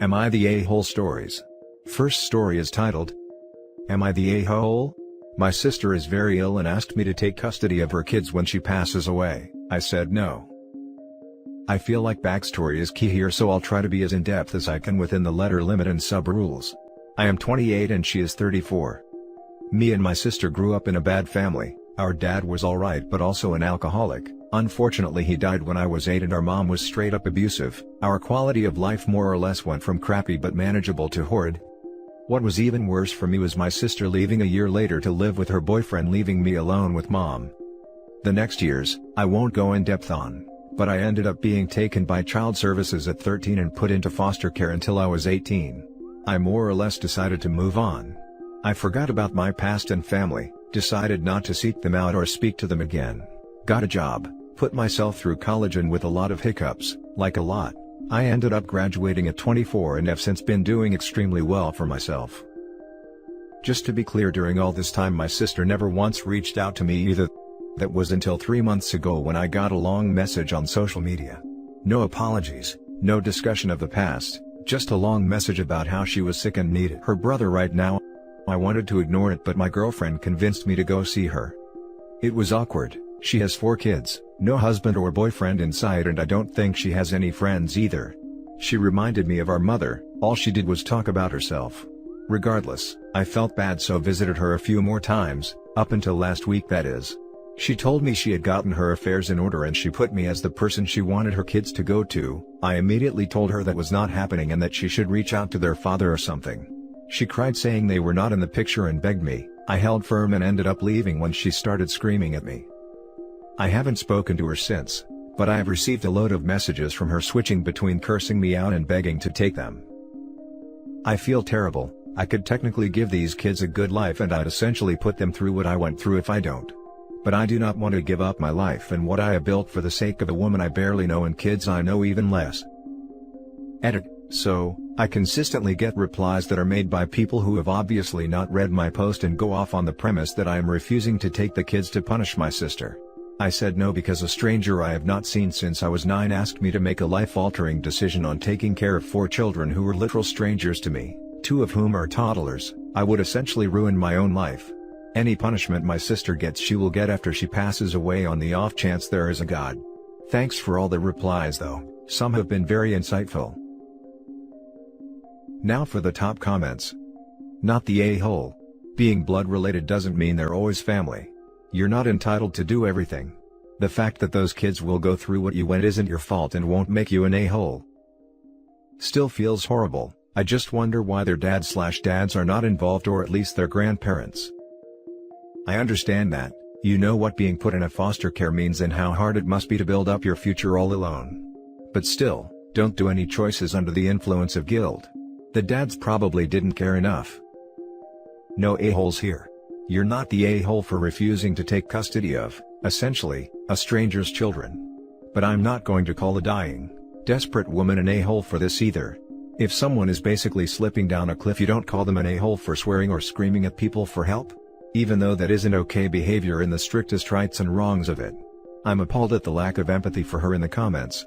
Am I the A-hole stories? First story is titled, Am I the A-hole? My sister is very ill and asked me to take custody of her kids when she passes away. I said no. I feel like backstory is key here, so I'll try to be as in-depth as I can within the letter limit and sub-rules. I am 28 and she is 34. Me and my sister grew up in a bad family. Our dad was alright but also an alcoholic. Unfortunately he died when I was 8 and our mom was straight up abusive. Our quality of life more or less went from crappy but manageable to horrid. What was even worse for me was my sister leaving a year later to live with her boyfriend, leaving me alone with mom. The next years, I won't go in depth on, but I ended up being taken by child services at 13 and put into foster care until I was 18. I more or less decided to move on. I forgot about my past and family, decided not to seek them out or speak to them again. Got a job, put myself through college, and with a lot of hiccups, like a lot, I ended up graduating at 24 and have since been doing extremely well for myself. Just to be clear, during all this time my sister never once reached out to me either. That was until 3 months ago when I got a long message on social media. No apologies, no discussion of the past, just a long message about how she was sick and needed her brother right now. I wanted to ignore it, but my girlfriend convinced me to go see her. It was awkward. She has 4 kids, no husband or boyfriend in sight, and I don't think she has any friends either. She reminded me of our mother. All she did was talk about herself. Regardless, I felt bad, so visited her a few more times, up until last week that is. She told me she had gotten her affairs in order and she put me as the person she wanted her kids to go to. I immediately told her that was not happening and that she should reach out to their father or something. She cried, saying they were not in the picture, and begged me. I held firm and ended up leaving when she started screaming at me. I haven't spoken to her since, but I have received a load of messages from her switching between cursing me out and begging to take them. I feel terrible. I could technically give these kids a good life and I'd essentially put them through what I went through if I don't. But I do not want to give up my life and what I have built for the sake of a woman I barely know and kids I know even less. Edit. So, I consistently get replies that are made by people who have obviously not read my post and go off on the premise that I am refusing to take the kids to punish my sister. I said no because a stranger I have not seen since I was 9 asked me to make a life-altering decision on taking care of 4 children who were literal strangers to me, 2 of whom are toddlers. I would essentially ruin my own life. Any punishment my sister gets she will get after she passes away, on the off chance there is a God. Thanks for all the replies though, some have been very insightful. Now for the top comments. Not the a-hole. Being blood related doesn't mean they're always family. You're not entitled to do everything. The fact that those kids will go through what you went isn't your fault and won't make you an a-hole. Still feels horrible. I just wonder why their dads are not involved, or at least their grandparents. I understand that, you know what being put in a foster care means and how hard it must be to build up your future all alone. But still, don't do any choices under the influence of guilt. The dads probably didn't care enough. No a-holes here. You're not the a-hole for refusing to take custody of, essentially, a stranger's children. But I'm not going to call a dying, desperate woman an a-hole for this either. If someone is basically slipping down a cliff, you don't call them an a-hole for swearing or screaming at people for help? Even though that isn't okay behavior in the strictest rights and wrongs of it. I'm appalled at the lack of empathy for her in the comments.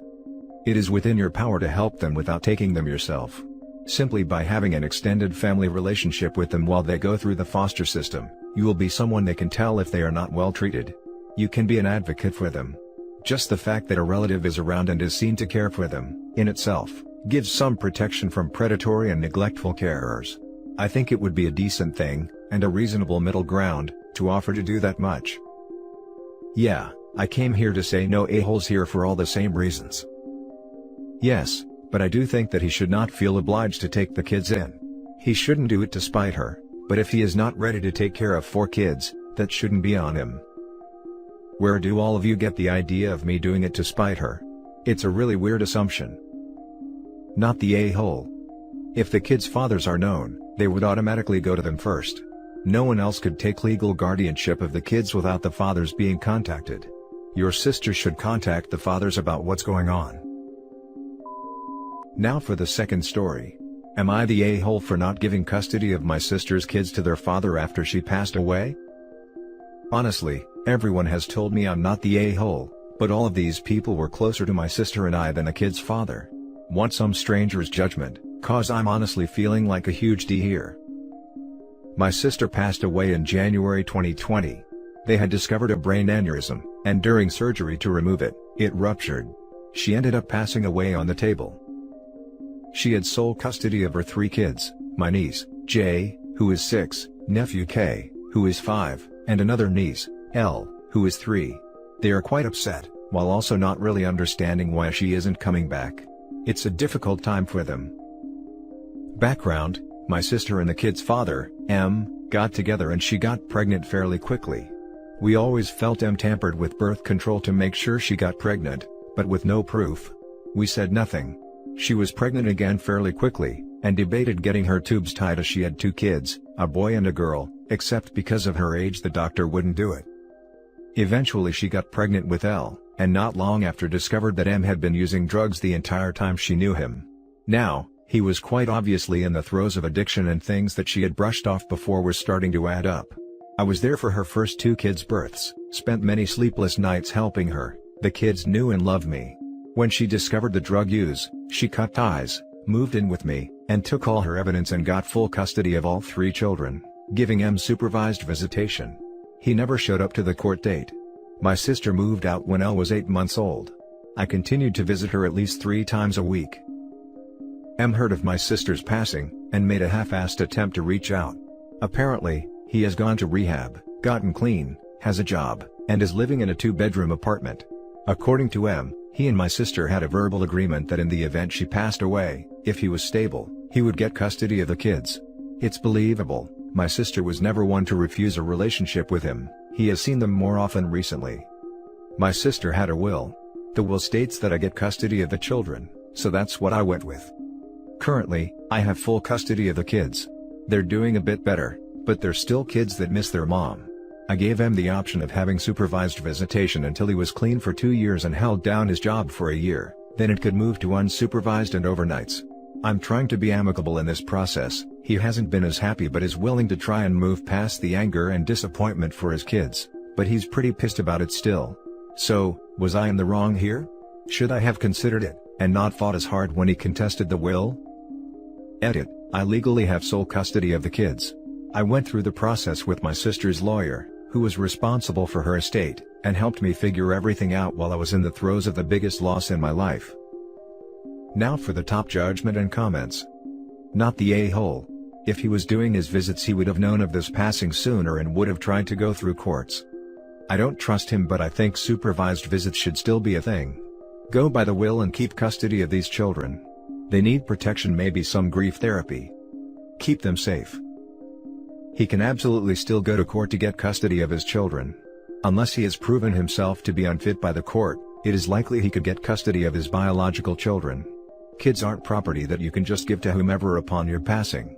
It is within your power to help them without taking them yourself. Simply by having an extended family relationship with them while they go through the foster system, you will be someone they can tell if they are not well treated. You can be an advocate for them. Just the fact that a relative is around and is seen to care for them, in itself, gives some protection from predatory and neglectful carers. I think it would be a decent thing, and a reasonable middle ground, to offer to do that much. Yeah, I came here to say no a-holes here for all the same reasons. Yes, but I do think that he should not feel obliged to take the kids in. He shouldn't do it to spite her, but if he is not ready to take care of 4 kids, that shouldn't be on him. Where do all of you get the idea of me doing it to spite her? It's a really weird assumption. Not the a-hole. If the kids' fathers are known, they would automatically go to them first. No one else could take legal guardianship of the kids without the fathers being contacted. Your sister should contact the fathers about what's going on. Now for the second story. Am I the a-hole for not giving custody of my sister's kids to their father after she passed away? Honestly, everyone has told me I'm not the a-hole, but all of these people were closer to my sister and I than the kid's father. Want some stranger's judgment? 'Cause I'm honestly feeling like a huge D here. My sister passed away in January 2020. They had discovered a brain aneurysm, and during surgery to remove it, it ruptured. She ended up passing away on the table. She had sole custody of her 3 kids, my niece, J, who is 6, nephew K, who is 5, and another niece, L, who is 3. They are quite upset, while also not really understanding why she isn't coming back. It's a difficult time for them. Background: my sister and the kid's father, M, got together and she got pregnant fairly quickly. We always felt M tampered with birth control to make sure she got pregnant, but with no proof. We said nothing. She was pregnant again fairly quickly, and debated getting her tubes tied as she had 2 kids, a boy and a girl, except because of her age the doctor wouldn't do it. Eventually she got pregnant with L, and not long after discovered that M had been using drugs the entire time she knew him. Now, he was quite obviously in the throes of addiction, and things that she had brushed off before were starting to add up. I was there for her first 2 kids' births, spent many sleepless nights helping her. The kids knew and loved me. When she discovered the drug use, she cut ties, moved in with me, and took all her evidence and got full custody of all 3 children, giving M supervised visitation. He never showed up to the court date. My sister moved out when L was 8 months old. I continued to visit her at least 3 times a week. M heard of my sister's passing, and made a half-assed attempt to reach out. Apparently, he has gone to rehab, gotten clean, has a job, and is living in a 2-bedroom apartment. According to M, he and my sister had a verbal agreement that in the event she passed away, if he was stable, he would get custody of the kids. It's believable. My sister was never one to refuse a relationship with him. He has seen them more often recently. My sister had a will. The will states that I get custody of the children, so that's what I went with. Currently, I have full custody of the kids. They're doing a bit better, but they're still kids that miss their mom. I gave him the option of having supervised visitation until he was clean for 2 years and held down his job for a year, then it could move to unsupervised and overnights. I'm trying to be amicable in this process. He hasn't been as happy but is willing to try and move past the anger and disappointment for his kids, but he's pretty pissed about it still. So, was I in the wrong here? Should I have considered it, and not fought as hard when he contested the will? Edit: I legally have sole custody of the kids. I went through the process with my sister's lawyer, who was responsible for her estate, and helped me figure everything out while I was in the throes of the biggest loss in my life. Now for the top judgment and comments. Not the a-hole. If he was doing his visits he would have known of this passing sooner and would have tried to go through courts. I don't trust him, but I think supervised visits should still be a thing. Go by the will and keep custody of these children. They need protection, maybe some grief therapy. Keep them safe. He can absolutely still go to court to get custody of his children. Unless he has proven himself to be unfit by the court, it is likely he could get custody of his biological children. Kids aren't property that you can just give to whomever upon your passing.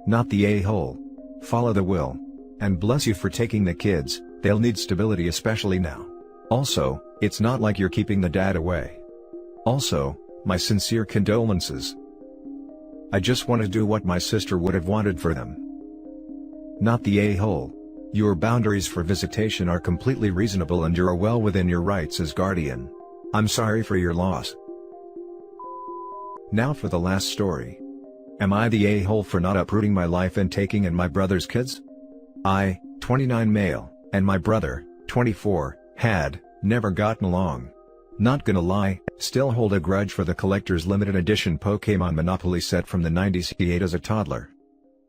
Not the a-hole. Follow the will. And bless you for taking the kids, they'll need stability especially now. Also, it's not like you're keeping the dad away. Also, my sincere condolences. I just want to do what my sister would have wanted for them. Not the a-hole. Your boundaries for visitation are completely reasonable and you're well within your rights as guardian. I'm sorry for your loss. Now for the last story. Am I the a-hole for not uprooting my life and taking in my brother's kids? I, 29 male, and my brother, 24, had never gotten along. Not gonna lie, still hold a grudge for the collector's limited edition Pokémon Monopoly set from the 90s he ate as a toddler.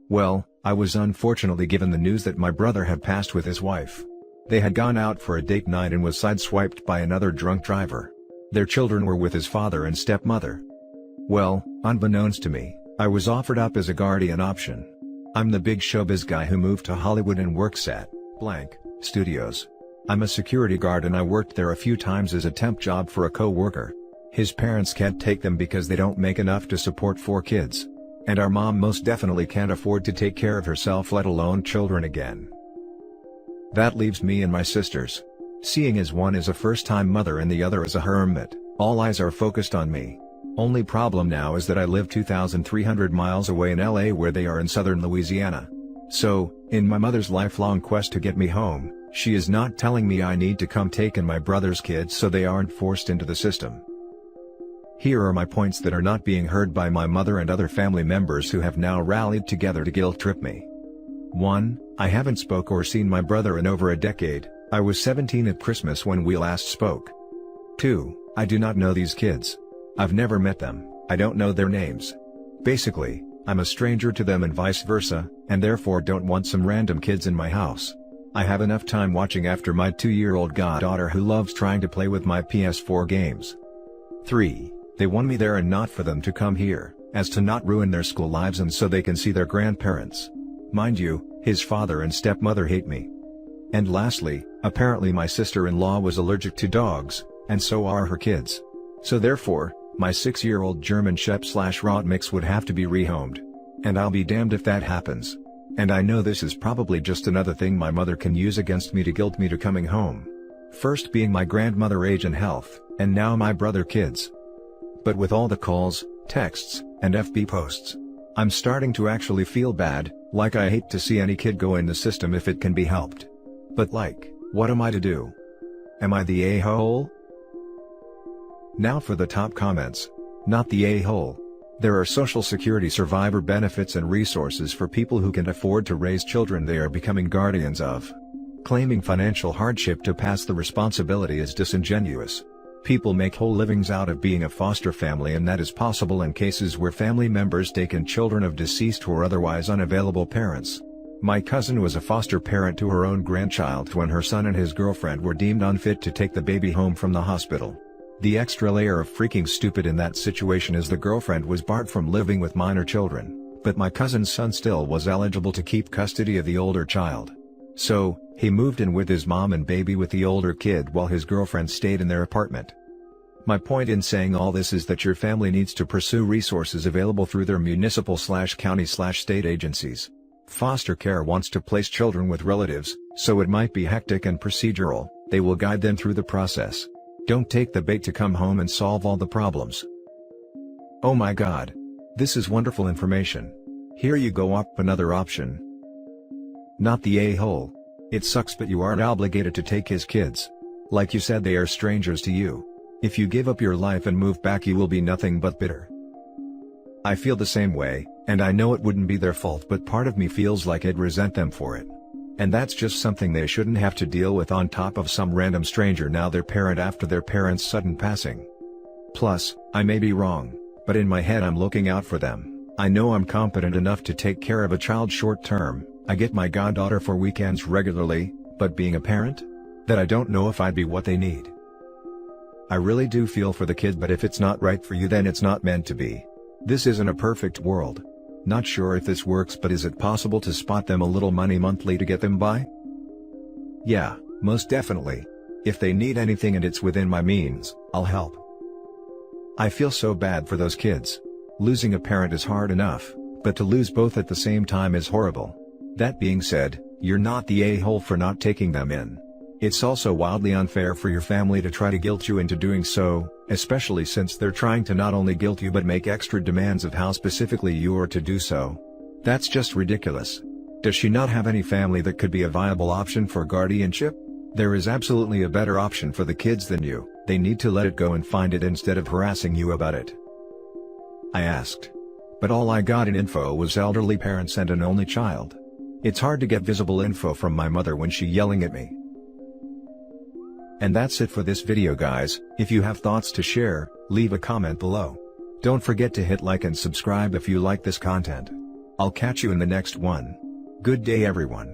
Well, I was unfortunately given the news that my brother had passed with his wife. They had gone out for a date night and was sideswiped by another drunk driver. Their children were with his father and stepmother. Well, unbeknownst to me, I was offered up as a guardian option. I'm the big showbiz guy who moved to Hollywood and works at blank studios. I'm a security guard and I worked there a few times as a temp job for a co-worker. His parents can't take them because they don't make enough to support 4 kids. And our mom most definitely can't afford to take care of herself, let alone children again. That leaves me and my sisters. Seeing as one is a first-time mother and the other is a hermit, all eyes are focused on me. Only problem now is that I live 2,300 miles away in LA where they are in southern Louisiana. So, in my mother's lifelong quest to get me home, she is not telling me I need to come take in my brother's kids so they aren't forced into the system. Here are my points that are not being heard by my mother and other family members who have now rallied together to guilt trip me. 1. I haven't spoke or seen my brother in over a decade. I was 17 at Christmas when we last spoke. 2. I do not know these kids. I've never met them, I don't know their names. Basically, I'm a stranger to them and vice versa, and therefore don't want some random kids in my house. I have enough time watching after my 2-year-old goddaughter who loves trying to play with my PS4 games. 3. They want me there and not for them to come here, as to not ruin their school lives and so they can see their grandparents. Mind you, his father and stepmother hate me. And lastly, apparently my sister-in-law was allergic to dogs, and so are her kids. So therefore, my 6-year-old German Shep/Rot mix would have to be rehomed. And I'll be damned if that happens. And I know this is probably just another thing my mother can use against me to guilt me to coming home. First being my grandmother age and health, and now my brother kids. But with all the calls, texts, and FB posts, I'm starting to actually feel bad, like I hate to see any kid go in the system if it can be helped. But like, what am I to do? Am I the a-hole? Now for the top comments. Not the a-hole. There are Social Security survivor benefits and resources for people who can afford to raise children they are becoming guardians of. Claiming financial hardship to pass the responsibility is disingenuous. People make whole livings out of being a foster family, and that is possible in cases where family members taken children of deceased or otherwise unavailable parents. My cousin was a foster parent to her own grandchild when her son and his girlfriend were deemed unfit to take the baby home from the hospital. The extra layer of freaking stupid in that situation is the girlfriend was barred from living with minor children, but my cousin's son still was eligible to keep custody of the older child. So, he moved in with his mom and baby with the older kid while his girlfriend stayed in their apartment. My point in saying all this is that your family needs to pursue resources available through their municipal/county/state agencies. Foster care wants to place children with relatives, so it might be hectic and procedural. They will guide them through the process. Don't take the bait to come home and solve all the problems. Oh my god. This is wonderful information. Here you go, up another option. Not the a-hole. It sucks, but you aren't obligated to take his kids. Like you said, they are strangers to you. If you give up your life and move back, you will be nothing but bitter. I feel the same way, and I know it wouldn't be their fault, but part of me feels like I'd resent them for it. And that's just something they shouldn't have to deal with on top of some random stranger now their parent after their parents' sudden passing. Plus, I may be wrong, but in my head I'm looking out for them. I know I'm competent enough to take care of a child short term. I get my goddaughter for weekends regularly, but being a parent? That I don't know if I'd be what they need. I really do feel for the kid, but if it's not right for you, then it's not meant to be. This isn't a perfect world. Not sure if this works, but is it possible to spot them a little money monthly to get them by? Yeah, most definitely. If they need anything and it's within my means, I'll help. I feel so bad for those kids. Losing a parent is hard enough, but to lose both at the same time is horrible. That being said, you're not the a-hole for not taking them in. It's also wildly unfair for your family to try to guilt you into doing so, especially since they're trying to not only guilt you but make extra demands of how specifically you are to do so. That's just ridiculous. Does she not have any family that could be a viable option for guardianship? There is absolutely a better option for the kids than you. They need to let it go and find it instead of harassing you about it. I asked. But all I got in info was elderly parents and an only child. It's hard to get visible info from my mother when she's yelling at me. And that's it for this video, guys. If you have thoughts to share, leave a comment below. Don't forget to hit like and subscribe if you like this content. I'll catch you in the next one. Good day, everyone.